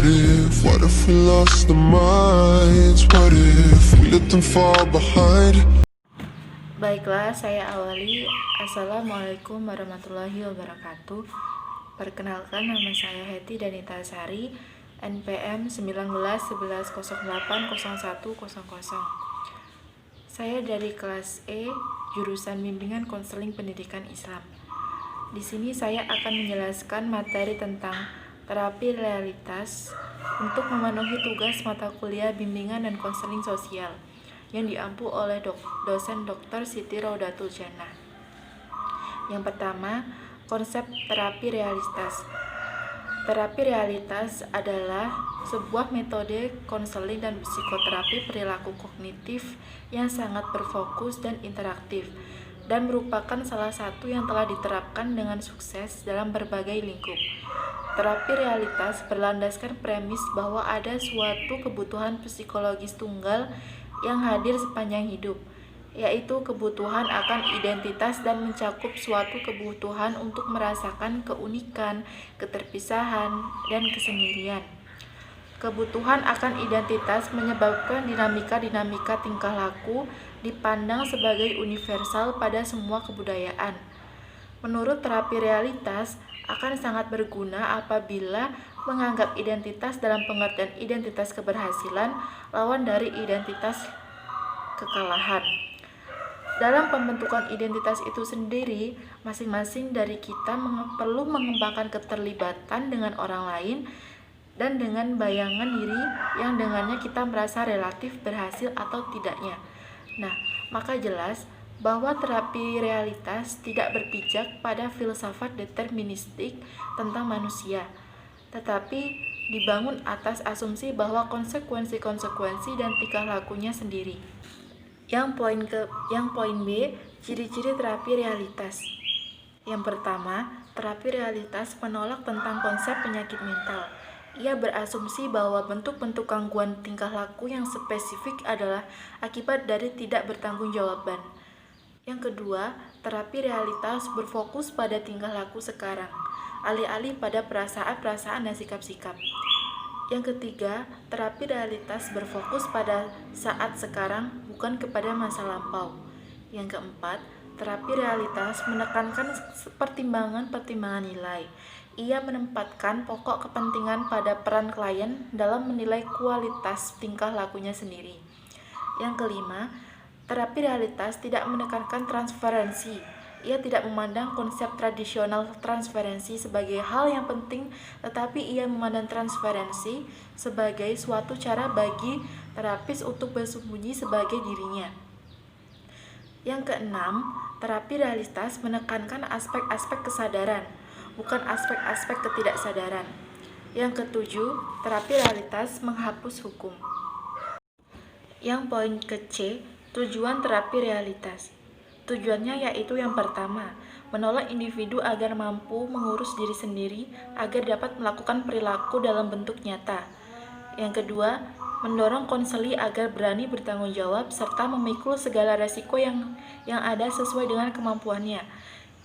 what if we lost the minds? What if we let them fall behind? Baiklah, saya awali. Assalamualaikum warahmatullahi wabarakatuh. Perkenalkan, nama saya Heti Danita Sari, NPM 1911080100. Saya dari kelas E, jurusan Bimbingan Konseling Pendidikan Islam. Di sini saya akan menjelaskan materi tentang terapi realitas untuk memenuhi tugas mata kuliah bimbingan dan konseling sosial yang diampu oleh dosen Dr. Siti Rodatul Jannah. Yang pertama, konsep terapi realitas. Terapi realitas adalah sebuah metode konseling dan psikoterapi perilaku kognitif yang sangat berfokus dan interaktif, dan merupakan salah satu yang telah diterapkan dengan sukses dalam berbagai lingkup. Terapi realitas berlandaskan premis bahwa ada suatu kebutuhan psikologis tunggal yang hadir sepanjang hidup, yaitu kebutuhan akan identitas dan mencakup suatu kebutuhan untuk merasakan keunikan, keterpisahan, dan kesendirian. Kebutuhan akan identitas menyebabkan dinamika-dinamika tingkah laku dipandang sebagai universal pada semua kebudayaan. Menurut terapi realitas, akan sangat berguna apabila menganggap identitas dalam pengertian identitas keberhasilan lawan dari identitas kekalahan. Dalam pembentukan identitas itu sendiri, masing-masing dari kita perlu mengembangkan keterlibatan dengan orang lain dan dengan bayangan diri yang dengannya kita merasa relatif berhasil atau tidaknya. Nah, maka jelas bahwa terapi realitas tidak berpijak pada filsafat deterministik tentang manusia, tetapi dibangun atas asumsi bahwa konsekuensi-konsekuensi dan tingkah lakunya sendiri. Yang poin B, ciri-ciri terapi realitas. Yang pertama, terapi realitas menolak tentang konsep penyakit mental. Ia berasumsi bahwa bentuk-bentuk gangguan tingkah laku yang spesifik adalah akibat dari tidak bertanggungjawaban. Yang kedua, terapi realitas berfokus pada tingkah laku sekarang, alih-alih pada perasaan-perasaan dan sikap-sikap. Yang ketiga, terapi realitas berfokus pada saat sekarang, bukan kepada masa lampau. Yang keempat, terapi realitas menekankan pertimbangan-pertimbangan nilai. Ia menempatkan pokok kepentingan pada peran klien dalam menilai kualitas tingkah lakunya sendiri. Yang kelima, terapi realitas tidak menekankan transferensi. Ia tidak memandang konsep tradisional transferensi sebagai hal yang penting, tetapi ia memandang transferensi sebagai suatu cara bagi terapis untuk bersembunyi sebagai dirinya. Yang keenam, terapi realitas menekankan aspek-aspek kesadaran, bukan aspek-aspek ketidaksadaran. Yang ketujuh, terapi realitas menghapus hukum. Yang poin ke-C, tujuan terapi realitas. Tujuannya yaitu yang pertama, menolong individu agar mampu mengurus diri sendiri agar dapat melakukan perilaku dalam bentuk nyata. Yang kedua, mendorong konseli agar berani bertanggung jawab serta memikul segala resiko yang ada sesuai dengan kemampuannya.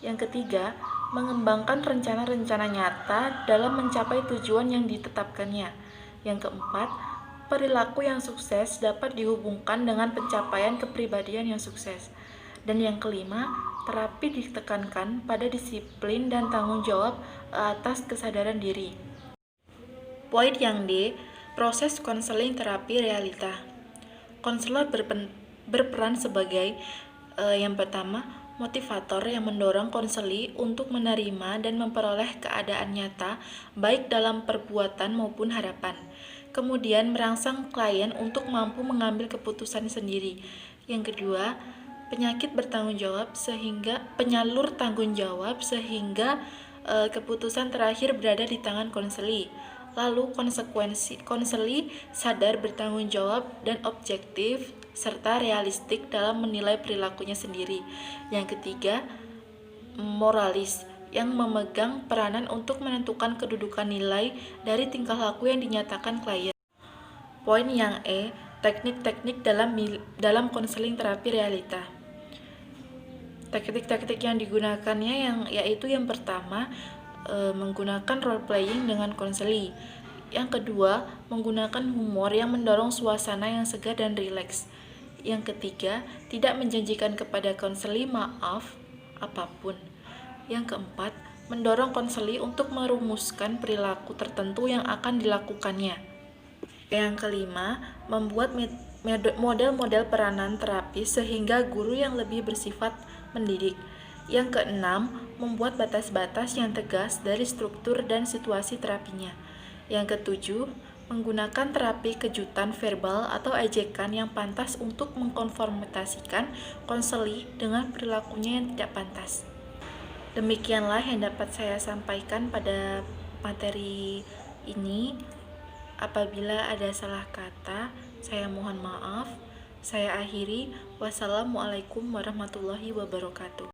Yang ketiga, mengembangkan rencana-rencana nyata dalam mencapai tujuan yang ditetapkannya. Yang keempat, perilaku yang sukses dapat dihubungkan dengan pencapaian kepribadian yang sukses. Dan yang kelima, terapi ditekankan pada disiplin dan tanggung jawab atas kesadaran diri. Poin yang D, proses konseling terapi realita. Konselor berperan sebagai yang pertama, motivator yang mendorong konseli untuk menerima dan memperoleh keadaan nyata baik dalam perbuatan maupun harapan. Kemudian merangsang klien untuk mampu mengambil keputusan sendiri. Yang kedua, penyalur tanggung jawab sehingga keputusan terakhir berada di tangan konseli. Lalu konseli sadar bertanggung jawab dan objektif serta realistik dalam menilai perilakunya sendiri. Yang ketiga, moralis yang memegang peranan untuk menentukan kedudukan nilai dari tingkah laku yang dinyatakan klien. Poin yang E, teknik-teknik dalam konseling terapi realita. Teknik-teknik yang digunakannya yaitu yang pertama, menggunakan role playing dengan konseli. Yang kedua, menggunakan humor yang mendorong suasana yang segar dan rileks. Yang ketiga, tidak menjanjikan kepada konseli maaf apapun. Yang keempat, mendorong konseli untuk merumuskan perilaku tertentu yang akan dilakukannya. Yang kelima, membuat model-model peranan terapis sehingga guru yang lebih bersifat mendidik. Yang keenam, membuat batas-batas yang tegas dari struktur dan situasi terapinya. Yang ketujuh, menggunakan terapi kejutan verbal atau ejekan yang pantas untuk mengkonformasikan konseli dengan perilakunya yang tidak pantas. Demikianlah yang dapat saya sampaikan pada materi ini. Apabila ada salah kata, saya mohon maaf. Saya akhiri. Wassalamualaikum warahmatullahi wabarakatuh.